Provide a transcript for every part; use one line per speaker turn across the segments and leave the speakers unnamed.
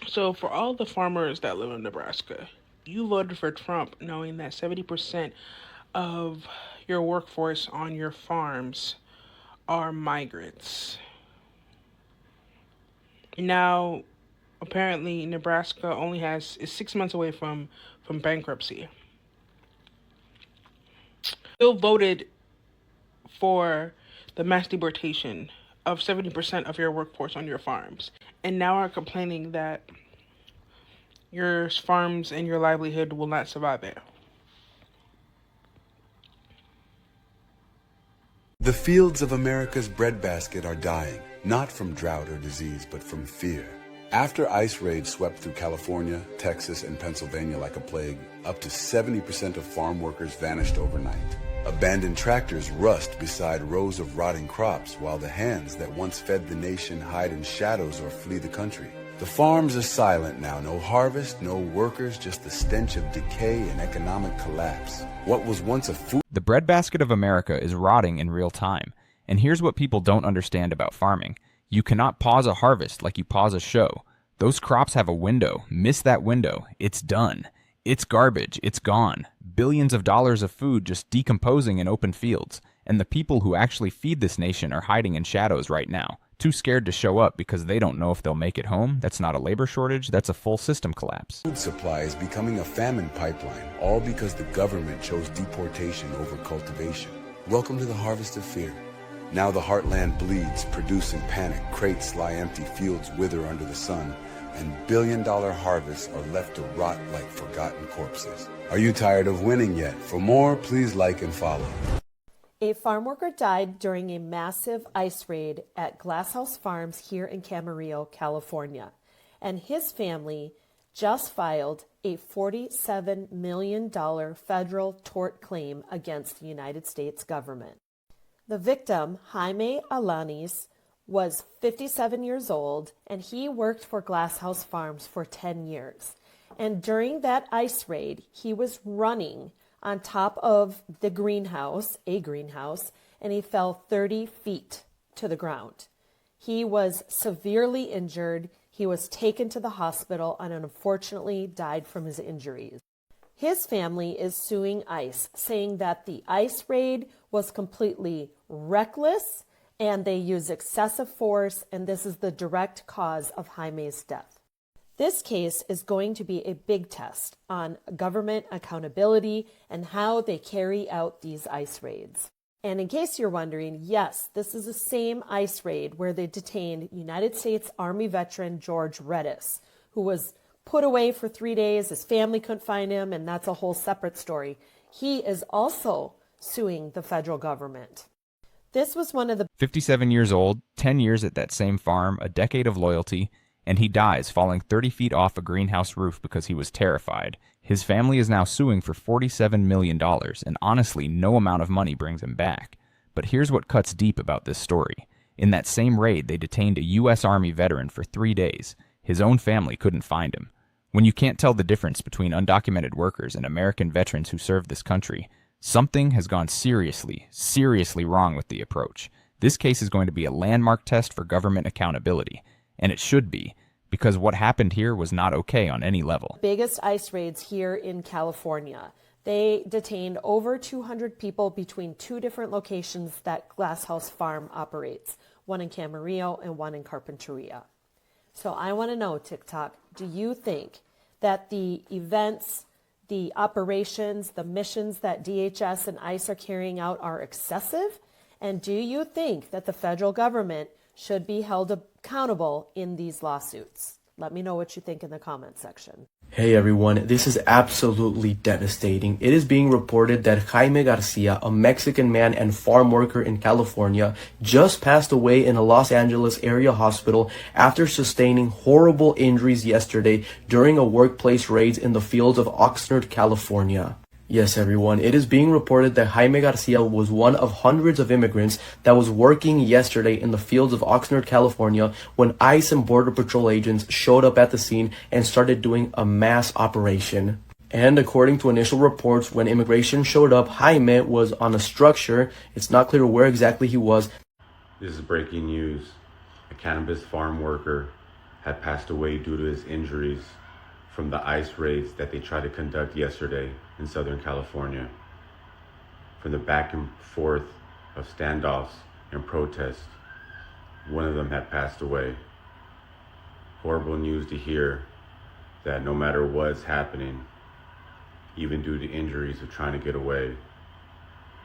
So, for all the farmers that live in Nebraska, you voted for Trump knowing that 70% of your workforce on your farms are migrants. Now, apparently, Nebraska is 6 months away from bankruptcy. Still voted for the mass deportation of 70% of your workforce on your farms, and now are complaining that your farms and your livelihood will not survive it.
The fields of America's breadbasket are dying, not from drought or disease, but from fear. After ice raids swept through California, Texas, and Pennsylvania like a plague, up to 70% of farm workers vanished overnight. Abandoned tractors rust beside rows of rotting crops, while the hands that once fed the nation hide in shadows or flee the country. The farms are silent now. No harvest, no workers, just the stench of decay and economic collapse. What was once a food...
The breadbasket of America is rotting in real time. And here's what people don't understand about farming. You cannot pause a harvest like you pause a show. Those crops have a window. Miss that window. It's done. It's garbage. It's gone. Billions of dollars of food just decomposing in open fields. And the people who actually feed this nation are hiding in shadows right now, too scared to show up because they don't know if they'll make it home. That's not a labor shortage, that's a full system collapse.
Food supply is becoming a famine pipeline, all because the government chose deportation over cultivation. Welcome to the harvest of fear. Now the heartland bleeds, producing panic, crates lie empty, fields wither under the sun, and billion-dollar harvests are left to rot like forgotten corpses. Are you tired of winning yet? For more, please like and follow.
A farm worker died during a massive ice raid at Glasshouse Farms here in Camarillo, California, and his family just filed a $47 million federal tort claim against the United States government. The victim, Jaime Alanis, was 57 years old, and he worked for Glasshouse Farms for 10 years. And during that ice raid, he was running on top of a greenhouse, and he fell 30 feet to the ground. He was severely injured. He was taken to the hospital and unfortunately died from his injuries. His family is suing ICE, saying that the ice raid was completely reckless and they used excessive force, and this is the direct cause of Jaime's death. This case is going to be a big test on government accountability and how they carry out these ice raids. And in case you're wondering, yes, this is the same ice raid where they detained United States Army veteran George Redis, who was put away for 3 days. His family couldn't find him, and that's a whole separate story. He is also suing the federal government. This was one of the
57 years old, 10 years at that same farm, a decade of loyalty, and he dies falling 30 feet off a greenhouse roof because he was terrified. His family is now suing for $47 million, and honestly, no amount of money brings him back. But here's what cuts deep about this story. In that same raid, they detained a U.S. Army veteran for 3 days. His own family couldn't find him. When you can't tell the difference between undocumented workers and American veterans who served this country, something has gone seriously wrong with the approach. This case is going to be a landmark test for government accountability. And it should be, because what happened here was not okay on any level.
Biggest ice raids here in California. They detained over 200 people between 2 different locations that Glasshouse Farm operates, one in Camarillo and one in Carpinteria. So I want to know, TikTok, do you think that the events, the operations, the missions that DHS and ICE are carrying out are excessive? And do you think that the federal government should be held accountable in these lawsuits? Let me know what you think in the comment section.
Hey everyone, this is absolutely devastating. It is being reported that Jaime Garcia, a Mexican man and farm worker in California, just passed away in a Los Angeles area hospital after sustaining horrible injuries yesterday during a workplace raid in the fields of Oxnard, California. Yes, everyone, it is being reported that Jaime Garcia was one of hundreds of immigrants that was working yesterday in the fields of Oxnard, California, when ICE and Border Patrol agents showed up at the scene and started doing a mass operation. And according to initial reports, when immigration showed up, Jaime was on a structure. It's not clear where exactly he was.
This is breaking news. A cannabis farm worker had passed away due to his injuries from the ICE raids that they tried to conduct yesterday in Southern California. From the back and forth of standoffs and protests, one of them had passed away. Horrible news to hear that no matter what's happening, even due to injuries of trying to get away,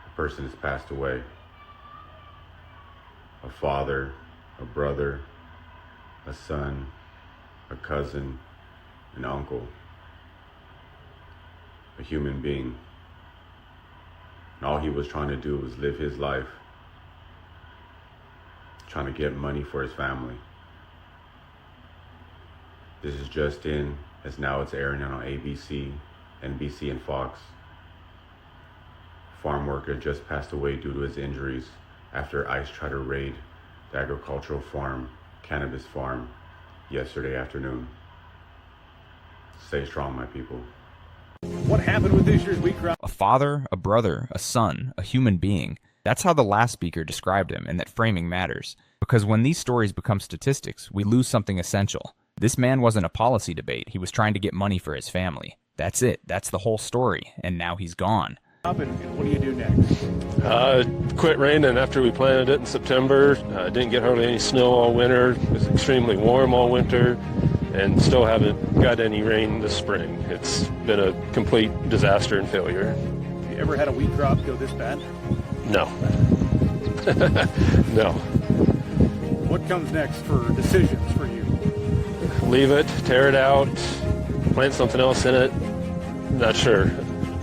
a person has passed away. A father, a brother, a son, a cousin, an uncle, a human being. And all he was trying to do was live his life, trying to get money for his family. This is just in, as now it's airing on ABC, NBC, and Fox. Farm worker just passed away due to his injuries after ICE tried to raid the agricultural farm, Cannabis farm, yesterday afternoon. Stay strong, my people.
What happened with this year's wheat crop?
A father, a brother, a son, a human being. That's how the last speaker described him, and that framing matters. Because when these stories become statistics, we lose something essential. This man wasn't a policy debate. He was trying to get money for his family. That's it. That's the whole story. And now he's gone.
And what do you do next?
Quit raining after we planted it in September. Didn't get hardly any snow all winter. It was extremely warm all winter, and still haven't got any rain this spring. It's been a complete disaster and failure.
Have you ever had a wheat crop go this bad?
No. No.
What comes next for decisions for you?
Leave it, tear it out, plant something else in it. Not sure.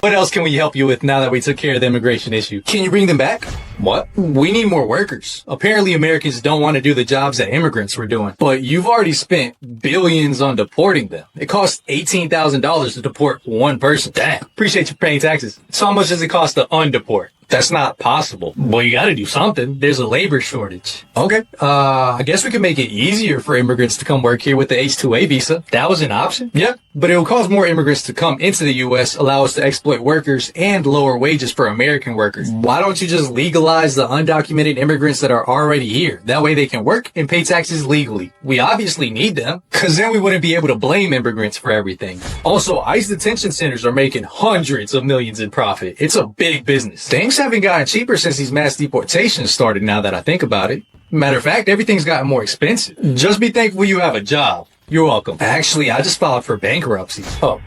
What else can we help you with now that we took care of the immigration issue? Can you bring them back? What? We need more workers. Apparently Americans don't want to do the jobs that immigrants were doing. But you've already spent billions on deporting them. It costs $18,000 to deport one person. Damn. Appreciate you paying taxes. So how much does it cost to undeport? That's not possible. Well, you gotta do something. There's a labor shortage. Okay. I guess we can make it easier for immigrants to come work here with the H-2A visa. That was an option. Yeah. But it will cause more immigrants to come into the U.S., allow us to exploit workers and lower wages for American workers. Why don't you just legalize the undocumented immigrants that are already here? That way they can work and pay taxes legally. We obviously need them, cause then we wouldn't be able to blame immigrants for everything. Also, ICE detention centers are making hundreds of millions in profit. It's a big business. Things haven't gotten cheaper since these mass deportations started, now that I think about it. Matter of fact, everything's gotten more expensive. Just be thankful you have a job. You're welcome. Actually, I just filed for bankruptcy. Oh,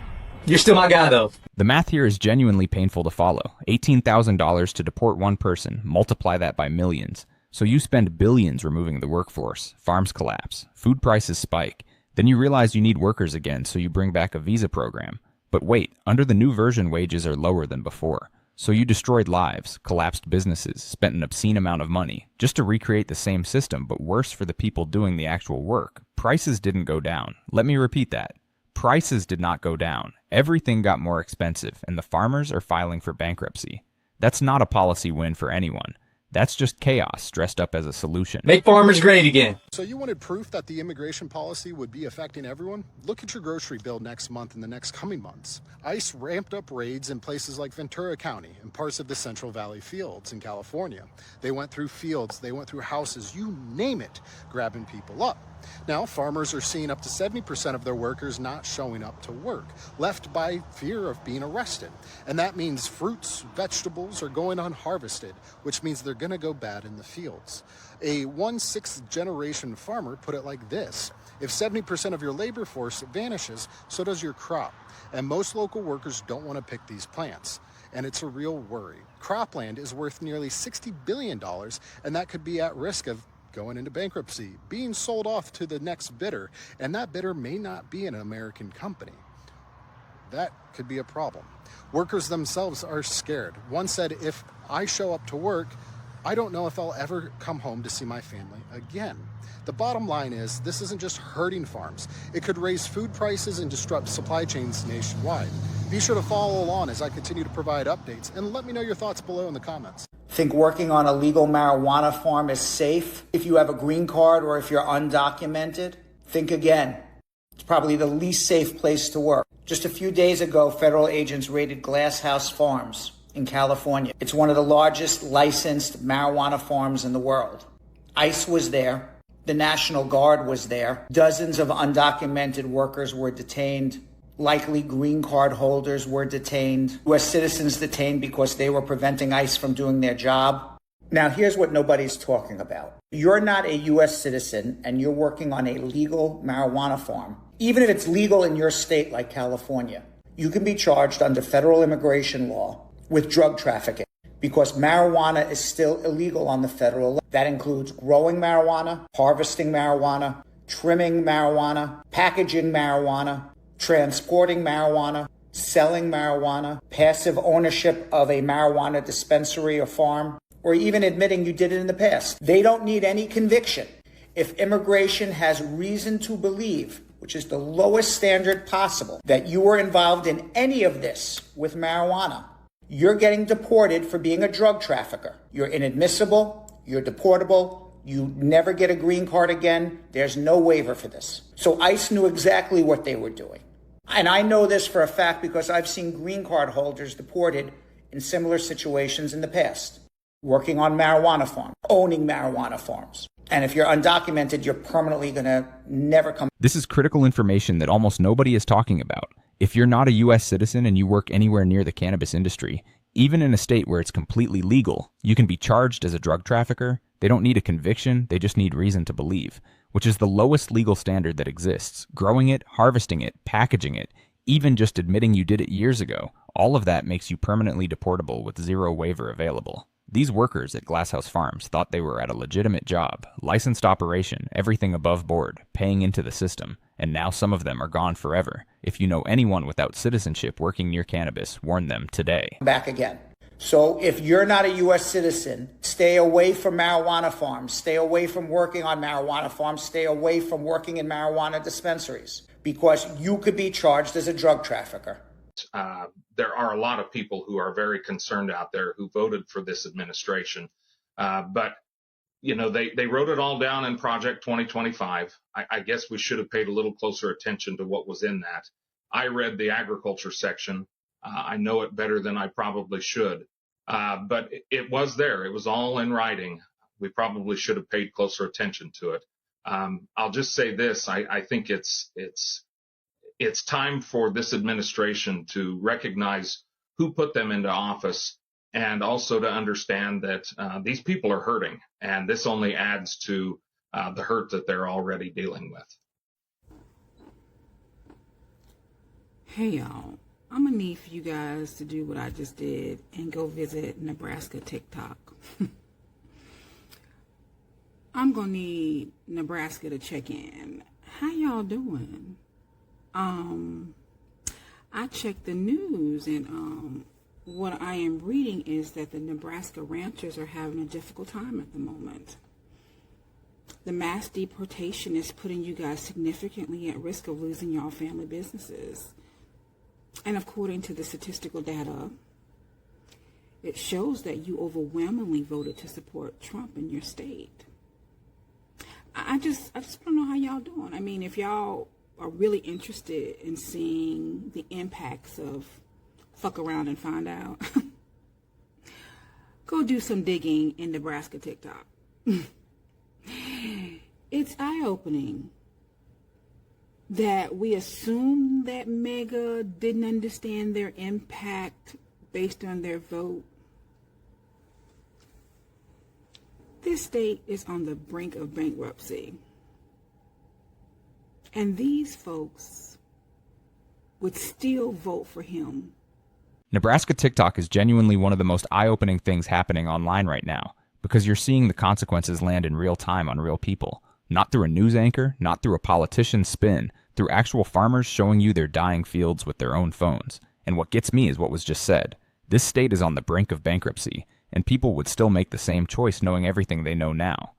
you're still my guy, though.
The math here is genuinely painful to follow. $18,000 to deport one person, multiply that by millions. So you spend billions removing the workforce, farms collapse, food prices spike. Then you realize you need workers again, so you bring back a visa program. But wait, under the new version, wages are lower than before. So you destroyed lives, collapsed businesses, spent an obscene amount of money, just to recreate the same system, but worse for the people doing the actual work. Prices didn't go down. Let me repeat that. Prices did not go down. Everything got more expensive, and the farmers are filing for bankruptcy. That's not a policy win for anyone. That's just chaos dressed up as a solution.
Make farmers great again.
So you wanted proof that the immigration policy would be affecting everyone? Look at your grocery bill next month and the next coming months. ICE ramped up raids in places like Ventura County and parts of the Central Valley fields in California. They went through fields, they went through houses, you name it, grabbing people up. Now, farmers are seeing up to 70% of their workers not showing up to work, left by fear of being arrested. And that means fruits, vegetables are going unharvested, which means they're going to go bad in the fields. A 1/6 generation farmer put it like this: if 70% of your labor force vanishes, so does your crop. And most local workers don't want to pick these plants. And it's a real worry. Cropland is worth nearly $60 billion, and that could be at risk of going into bankruptcy, being sold off to the next bidder, and that bidder may not be an American company. That could be a problem. Workers themselves are scared. One said, if I show up to work, I don't know if I'll ever come home to see my family again. The bottom line is, this isn't just hurting farms. It could raise food prices and disrupt supply chains nationwide. Be sure to follow along as I continue to provide updates, and let me know your thoughts below in the comments.
Think working on a legal marijuana farm is safe if you have a green card or if you're undocumented? Think again. It's probably the least safe place to work. Just a few days ago, federal agents raided Glass House Farms in California. It's one of the largest licensed marijuana farms in the world. ICE was there. The National Guard was there. Dozens of undocumented workers were detained. Likely green card holders were detained. U.S. citizens detained because they were preventing ICE from doing their job. Now, here's what nobody's talking about. You're not a U.S. citizen and you're working on a legal marijuana farm. Even if it's legal in your state like California, you can be charged under federal immigration law with drug trafficking because marijuana is still illegal on the federal level. That includes growing marijuana, harvesting marijuana, trimming marijuana, packaging marijuana, transporting marijuana, selling marijuana, passive ownership of a marijuana dispensary or farm, or even admitting you did it in the past. They don't need any conviction. If immigration has reason to believe, which is the lowest standard possible, that you were involved in any of this with marijuana, you're getting deported for being a drug trafficker. You're inadmissible, you're deportable, you never get a green card again. There's no waiver for this. So ICE knew exactly what they were doing. And I know this for a fact because I've seen green card holders deported in similar situations in the past, working on marijuana farms, owning marijuana farms. And if you're undocumented, you're permanently going to never come.
This is critical information that almost nobody is talking about. If you're not a U.S. citizen and you work anywhere near the cannabis industry, even in a state where it's completely legal, you can be charged as a drug trafficker. They don't need a conviction, they just need reason to believe, which is the lowest legal standard that exists. Growing it, harvesting it, packaging it, even just admitting you did it years ago, all of that makes you permanently deportable with zero waiver available. These workers at Glasshouse Farms thought they were at a legitimate job, licensed operation, everything above board, paying into the system, and now some of them are gone forever. If you know anyone without citizenship working near cannabis, warn them today.
Back again. So if you're not a U.S. citizen, stay away from marijuana farms, stay away from working on marijuana farms, stay away from working in marijuana dispensaries, because you could be charged as a drug trafficker.
There are a lot of people who are very concerned out there who voted for this administration. But, you know, they wrote it all down in Project 2025. I guess we should have paid a little closer attention to what was in that. I read the agriculture section. I know it better than I probably should. But it was there. It was all in writing. We probably should have paid closer attention to it. I'll just say this. I think it's time for this administration to recognize who put them into office and also to understand that these people are hurting, and this only adds to the hurt that they're already dealing with.
Hey, y'all. I'm going to need for you guys to do what I just did and go visit Nebraska TikTok. I'm going to need Nebraska to check in. How y'all doing? I checked the news, and what I am reading is that the Nebraska ranchers are having a difficult time at the moment. The mass deportation is putting you guys significantly at risk of losing y'all family businesses. And according to the statistical data, it shows that you overwhelmingly voted to support Trump in your state. I just want to know how y'all doing. I mean, if y'all are really interested in seeing the impacts of fuck around and find out, go do some digging in Nebraska TikTok. It's eye-opening that we assume that MAGA didn't understand their impact based on their vote. This state is on the brink of bankruptcy. And these folks would still vote for him.
Nebraska TikTok is genuinely one of the most eye-opening things happening online right now, because you're seeing the consequences land in real time on real people. Not through a news anchor, not through a politician's spin, through actual farmers showing you their dying fields with their own phones. And what gets me is what was just said. This state is on the brink of bankruptcy, and people would still make the same choice knowing everything they know now.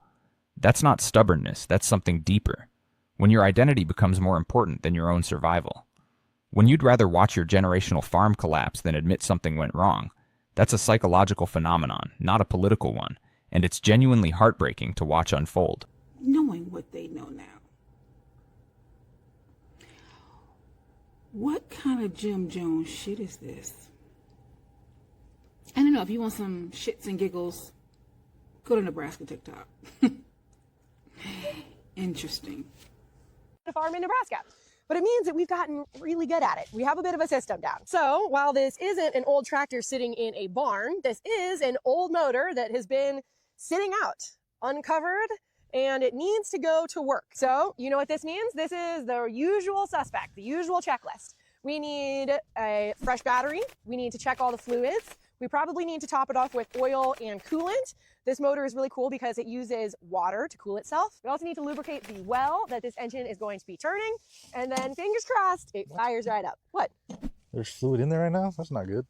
That's not stubbornness, that's something deeper. When your identity becomes more important than your own survival. When you'd rather watch your generational farm collapse than admit something went wrong. That's a psychological phenomenon, not a political one, and it's genuinely heartbreaking to watch unfold.
Knowing what they know now. What kind of Jim Jones shit is this? I don't know, if you want some shits and giggles, go to Nebraska TikTok. Interesting.
A farm in Nebraska. But it means that we've gotten really good at it. We have a bit of a system down. So while this isn't an old tractor sitting in a barn, this is an old motor that has been sitting out, uncovered, and it needs to go to work. So you know what this means? This is the usual suspect, the usual checklist. We need a fresh battery. We need to check all the fluids. We probably need to top it off with oil and coolant. This motor is really cool because it uses water to cool itself. We also need to lubricate the well that this engine is going to be turning. And then fingers crossed, it fires right up. What?
There's fluid in there right now? That's not good.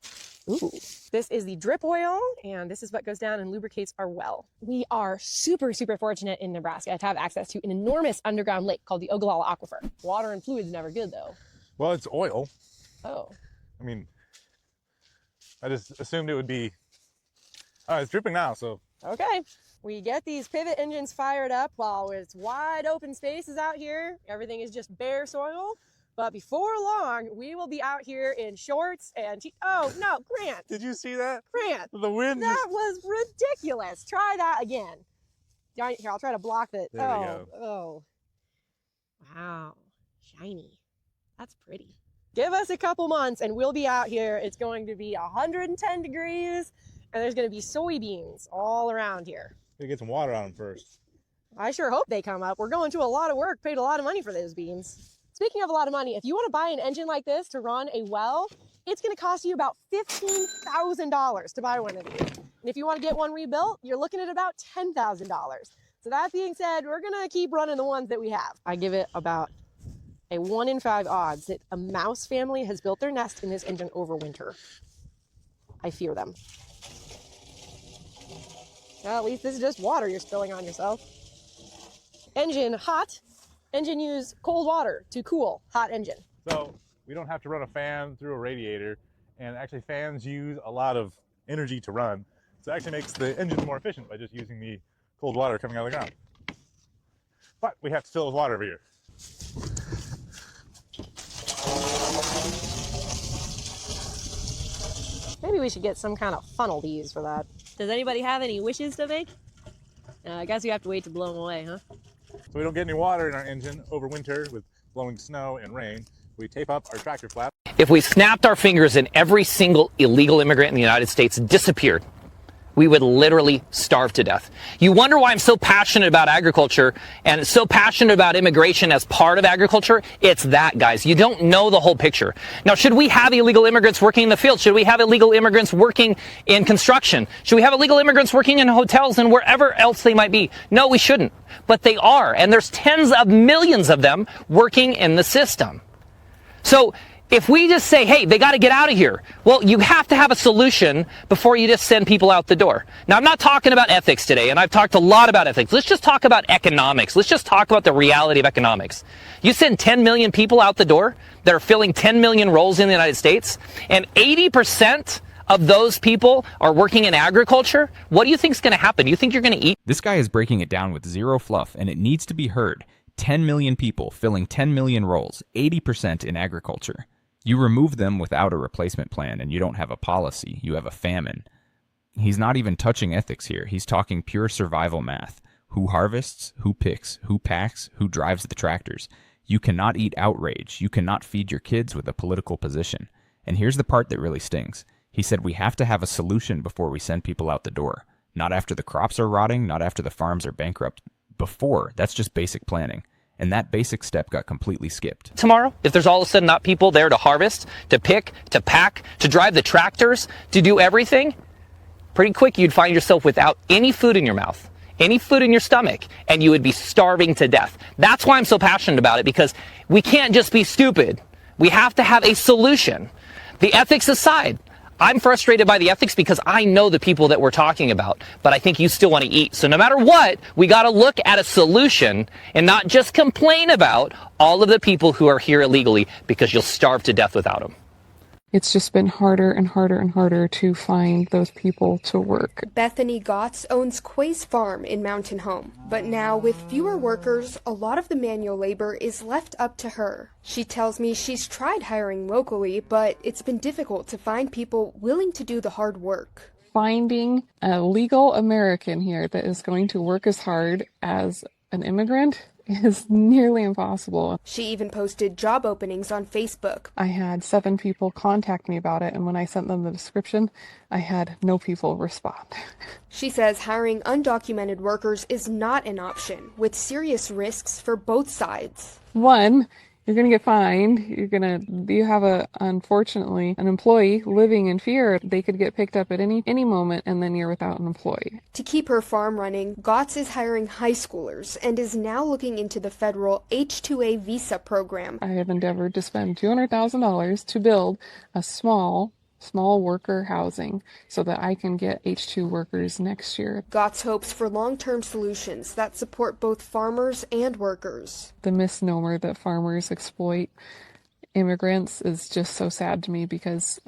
Ooh. This is the drip oil, and this is what goes down and lubricates our well. We are super, super fortunate in Nebraska to have access to an enormous underground lake called the Ogallala Aquifer. Water and fluid's never good, though.
Well, it's oil.
Oh.
I mean, I just assumed it would be... Oh, it's dripping now, so...
Okay. We get these pivot engines fired up while it's wide open spaces out here. Everything is just bare soil. But before long, we will be out here in shorts and... Oh, no, Grant.
Did you see that?
Grant.
The wind.
That was ridiculous. Try that again. Here, I'll try to block it.
There we go.
Oh. Wow. Shiny. That's pretty. Give us a couple months and we'll be out here. It's going to be 110 degrees and there's going to be soybeans all around here.
Gotta get some water on them first.
I sure hope they come up. We're going to a lot of work, paid a lot of money for those beans. Speaking of a lot of money, if you want to buy an engine like this to run a well, it's going to cost you about $15,000 to buy one of these. And if you want to get one rebuilt, you're looking at about $10,000. So that being said, we're going to keep running the ones that we have. I give it about a 1 in 5 odds that a mouse family has built their nest in this engine over winter. I fear them. Well, at least this is just water you're spilling on yourself. Engine hot. Engine use cold water to cool hot engine.
So we don't have to run a fan through a radiator, and actually fans use a lot of energy to run. So it actually makes the engine more efficient by just using the cold water coming out of the ground. But we have to fill with water over here.
Maybe we should get some kind of funnel to use for that. Does anybody have any wishes to make? I guess you have to wait to blow them away, huh?
So we don't get any water in our engine over winter with blowing snow and rain. We tape up our tractor flap.
If we snapped our fingers and every single illegal immigrant in the United States disappeared, we would literally starve to death. You wonder why I'm so passionate about agriculture and so passionate about immigration as part of agriculture? It's that, guys. You don't know the whole picture. Now, should we have illegal immigrants working in the field? Should we have illegal immigrants working in construction? Should we have illegal immigrants working in hotels and wherever else they might be? No, we shouldn't. But they are, and there's tens of millions of them working in the system. So if we just say, hey, they got to get out of here, well, you have to have a solution before you just send people out the door. Now, I'm not talking about ethics today, and I've talked a lot about ethics. Let's just talk about economics. Let's just talk about the reality of economics. You send 10 million people out the door that are filling 10 million roles in the United States, and 80% of those people are working in agriculture. What do you think is going to happen? Do you think you're going to eat?
This guy is breaking it down with zero fluff, and it needs to be heard. 10 million people filling 10 million roles, 80% in agriculture. You remove them without a replacement plan, and you don't have a policy. You have a famine. He's not even touching ethics here. He's talking pure survival math. Who harvests, who picks, who packs, who drives the tractors. You cannot eat outrage. You cannot feed your kids with a political position. And here's the part that really stings. He said we have to have a solution before we send people out the door. Not after the crops are rotting, not after the farms are bankrupt. Before, that's just basic planning. And that basic step got completely skipped.
Tomorrow, if there's all of a sudden not people there to harvest, to pick, to pack, to drive the tractors, to do everything, pretty quick you'd find yourself without any food in your mouth, any food in your stomach, and you would be starving to death. That's why I'm so passionate about it, because we can't just be stupid. We have to have a solution. The ethics aside, I'm frustrated by the ethics because I know the people that we're talking about, but I think you still want to eat. So no matter what, we got to look at a solution and not just complain about all of the people who are here illegally, because you'll starve to death without them.
It's just been harder and harder and harder to find those people to work.
Bethany Gotts owns Quay's Farm in Mountain Home, but now with fewer workers, a lot of the manual labor is left up to her. She tells me she's tried hiring locally, but it's been difficult to find people willing to do the hard work.
Finding a legal American here that is going to work as hard as an immigrant is nearly impossible.
She even posted job openings on Facebook.
I had 7 people contact me about it, and when I sent them the description, I had no people respond.
She says hiring undocumented workers is not an option, with serious risks for both sides.
One, you're going to get fined. You have unfortunately, an employee living in fear. They could get picked up at any moment, and then you're without an employee.
To keep her farm running, Gotts is hiring high schoolers and is now looking into the federal H-2A visa program.
I have endeavored to spend $200,000 to build a small worker housing so that I can get H-2 workers next year.
Gotts hopes for long-term solutions that support both farmers and workers.
The misnomer that farmers exploit immigrants is just so sad to me because,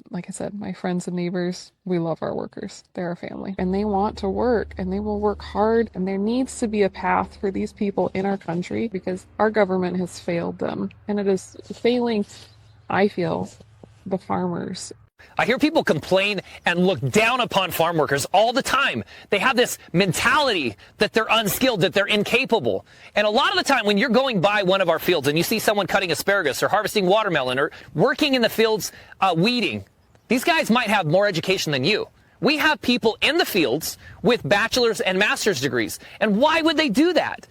like I said, my friends and neighbors, we love our workers. They're our family. And they want to work, and they will work hard, and there needs to be a path for these people in our country because our government has failed them. And it is failing, I feel, the farmers.
I hear people complain and look down upon farm workers all the time. They have this mentality that they're unskilled, that they're incapable. And a lot of the time when you're going by one of our fields and you see someone cutting asparagus or harvesting watermelon or working in the fields weeding, these guys might have more education than you. We have people in the fields with bachelor's and master's degrees. And why would they do that?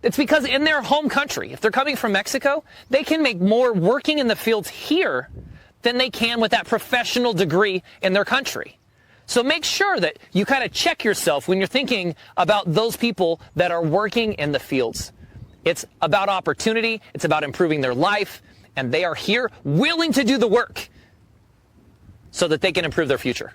It's because in their home country, if they're coming from Mexico, they can make more working in the fields here than they can with that professional degree in their country. So make sure that you kind of check yourself when you're thinking about those people that are working in the fields. It's about opportunity, it's about improving their life, and they are here willing to do the work so that they can improve their future.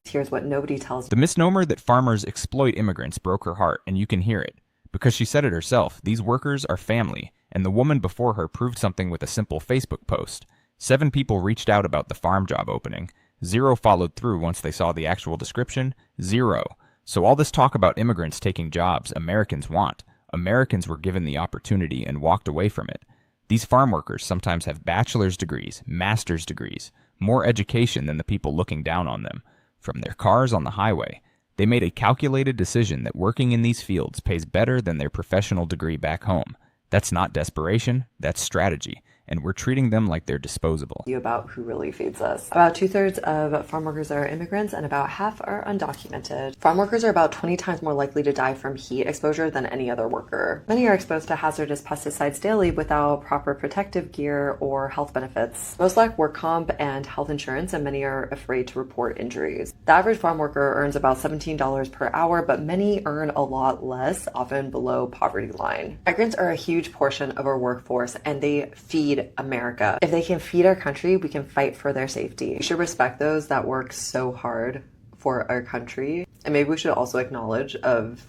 Here's what nobody tells.
The misnomer that farmers exploit immigrants broke her heart, and you can hear it. Because she said it herself, these workers are family, and the woman before her proved something with a simple Facebook post. 7 people reached out about the farm job opening. 0 followed through once they saw the actual description. 0. So all this talk about immigrants taking jobs Americans want. Americans were given the opportunity and walked away from it. These farm workers sometimes have bachelor's degrees, master's degrees, more education than the people looking down on them. From their cars on the highway, they made a calculated decision that working in these fields pays better than their professional degree back home. That's not desperation, that's strategy. And we're treating them like they're disposable.
About who really feeds us. About 2/3 of farm workers are immigrants and about half are undocumented. Farm workers are about 20 times more likely to die from heat exposure than any other worker. Many are exposed to hazardous pesticides daily without proper protective gear or health benefits. Most lack work comp and health insurance, and many are afraid to report injuries. The average farm worker earns about $17 per hour, but many earn a lot less, often below poverty line. Migrants are a huge portion of our workforce, and they feed America. If they can feed our country, we can fight for their safety. We should respect those that work so hard for our country. And maybe we should also acknowledge of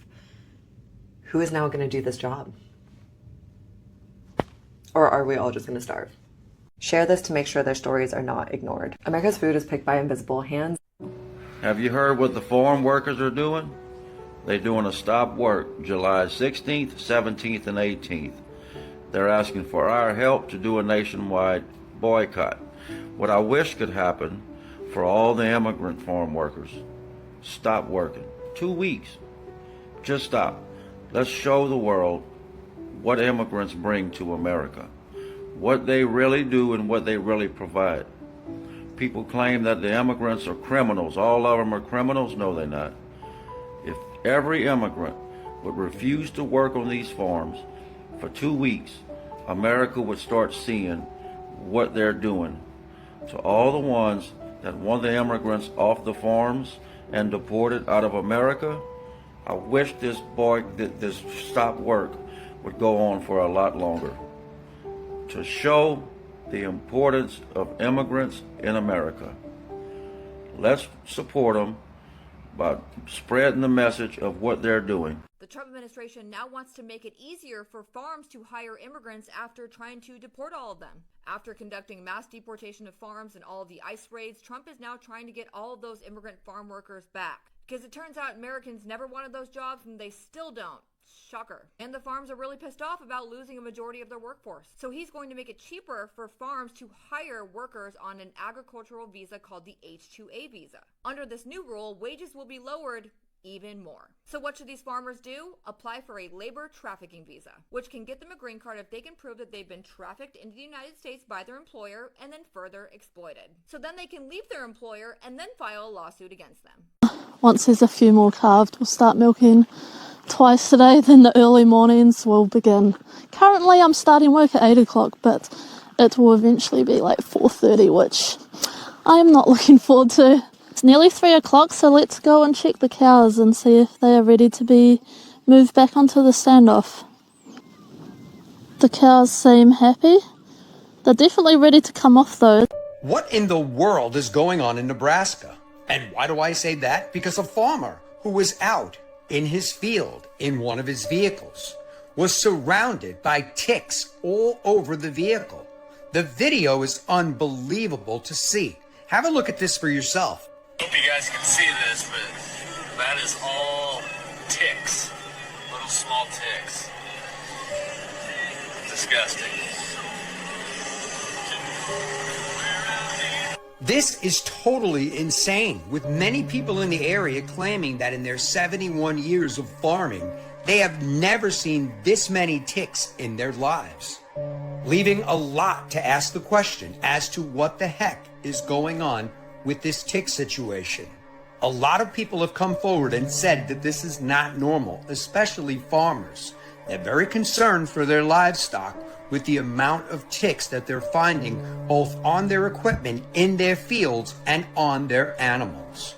who is now going to do this job. Or are we all just going to starve? Share this to make sure their stories are not ignored. America's food is picked by invisible hands.
Have you heard what the farm workers are doing? They're doing a stop work July 16th, 17th, and 18th. They're asking for our help to do a nationwide boycott. What I wish could happen for all the immigrant farm workers, stop working. 2 weeks. Just stop. Let's show the world what immigrants bring to America, what they really do and what they really provide. People claim that the immigrants are criminals. All of them are criminals. No, they're not. If every immigrant would refuse to work on these farms for 2 weeks, America would start seeing what they're doing. To all the ones that want the immigrants off the farms and deported out of America, I wish this stop work would go on for a lot longer. To show the importance of immigrants in America. Let's support them by spreading the message of what they're doing.
The Trump administration now wants to make it easier for farms to hire immigrants after trying to deport all of them. After conducting mass deportation of farms and all of the ICE raids, Trump is now trying to get all of those immigrant farm workers back. Because it turns out Americans never wanted those jobs and they still don't. Shocker. And the farms are really pissed off about losing a majority of their workforce. So he's going to make it cheaper for farms to hire workers on an agricultural visa called the H-2A visa. Under this new rule, wages will be lowered even more. So what should these farmers do? Apply for a labor trafficking visa, which can get them a green card if they can prove that they've been trafficked into the United States by their employer and then further exploited. So then they can leave their employer and then file a lawsuit against them.
Once there's a few more calved, we'll start milking twice a day, then the early mornings will begin. Currently I'm starting work at 8 o'clock, but it will eventually be like 4:30, which I am not looking forward to. It's nearly 3 o'clock, so let's go and check the cows and see if they are ready to be moved back onto the standoff. The cows seem happy. They're definitely ready to come off though.
What in the world is going on in Nebraska? And why do I say that? Because a farmer who was out in his field in one of his vehicles was surrounded by ticks all over the vehicle. The video is unbelievable to see. Have a look at this for yourself.
Hope you guys can see this, but that is all ticks. Little small ticks. Disgusting.
This is totally insane, with many people in the area claiming that in their 71 years of farming, they have never seen this many ticks in their lives, leaving a lot to ask the question as to what the heck is going on with this tick situation. A lot of people have come forward and said that this is not normal, especially farmers. They're very concerned for their livestock with the amount of ticks that they're finding both on their equipment, in their fields, and on their animals.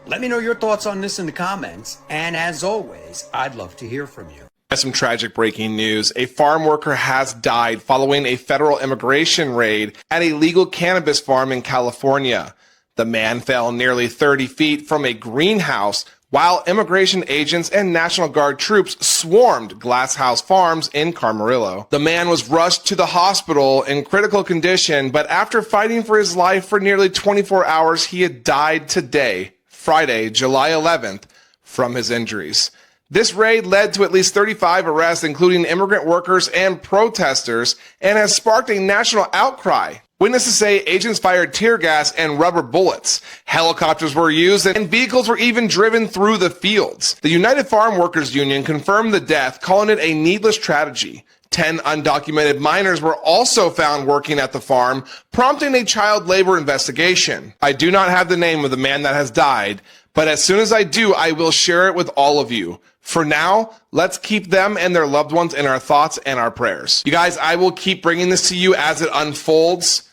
Let me know your thoughts on this in the comments, and as always, I'd love to hear from you.
Some tragic breaking news. A farm worker has died following a federal immigration raid at a legal cannabis farm in California. The man fell nearly 30 feet from a greenhouse while immigration agents and National Guard troops swarmed Glass House Farms in Camarillo. The man was rushed to the hospital in critical condition, but after fighting for his life for nearly 24 hours, he had died today, Friday, July 11th, from his injuries. This raid led to at least 35 arrests, including immigrant workers and protesters, and has sparked a national outcry. Witnesses say agents fired tear gas and rubber bullets. Helicopters were used and vehicles were even driven through the fields. The United Farm Workers Union confirmed the death, calling it a needless tragedy. 10 undocumented minors were also found working at the farm, prompting a child labor investigation. I do not have the name of the man that has died, but as soon as I do, I will share it with all of you. For now, let's keep them and their loved ones in our thoughts and our prayers. You guys, I will keep bringing this to you as it unfolds.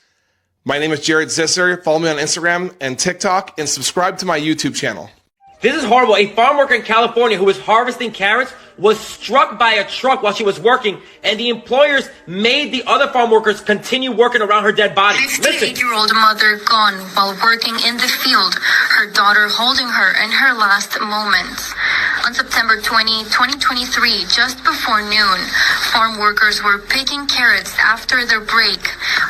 My name is Jared Zisser. Follow me on Instagram and TikTok and subscribe to my YouTube channel.
This is horrible. A farm worker in California who was harvesting carrots was struck by a truck while she was working, and the employers made the other farm workers continue working around her dead body.
58-year-old mother gone while working in the field, her daughter holding her in her last moments. On September 20, 2023, just before noon, farm workers were picking carrots after their break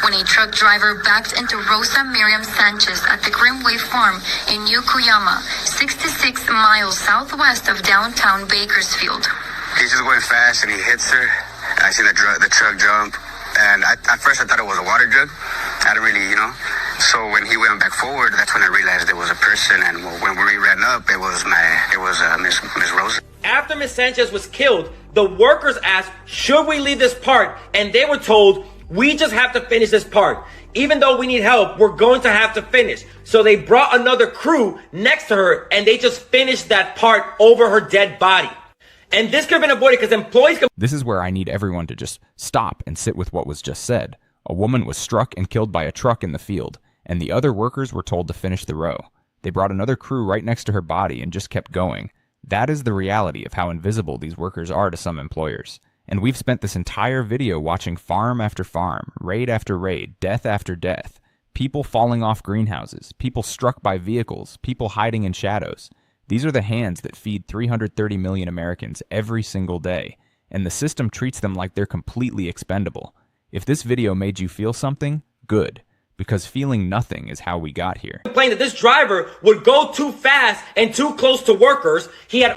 when a truck driver backed into Rosa Miriam Sanchez at the Grimway Farm in Yokoyama, 66 miles southwest of downtown Bakersfield.
He's just going fast and he hits her. I see the truck jump, and at first I thought it was a water jug. I didn't really, So when he went back forward, that's when I realized there was a person, and when we ran up, it was Miss Rosa.
After Miss Sanchez was killed, the workers asked, should we leave this part? And they were told, we just have to finish this part. Even though we need help, we're going to have to finish. So they brought another crew next to her, and they just finished that part over her dead body. And this could have been avoided because employees...
This is where I need everyone to just stop and sit with what was just said. A woman was struck and killed by a truck in the field, and the other workers were told to finish the row. They brought another crew right next to her body and just kept going. That is the reality of how invisible these workers are to some employers. And we've spent this entire video watching farm after farm, raid after raid, death after death, people falling off greenhouses, people struck by vehicles, people hiding in shadows. These are the hands that feed 330 million Americans every single day, and the system treats them like they're completely expendable. If this video made you feel something, good, because feeling nothing is how we got here.
Complained that this driver would go too fast and too close to workers. He had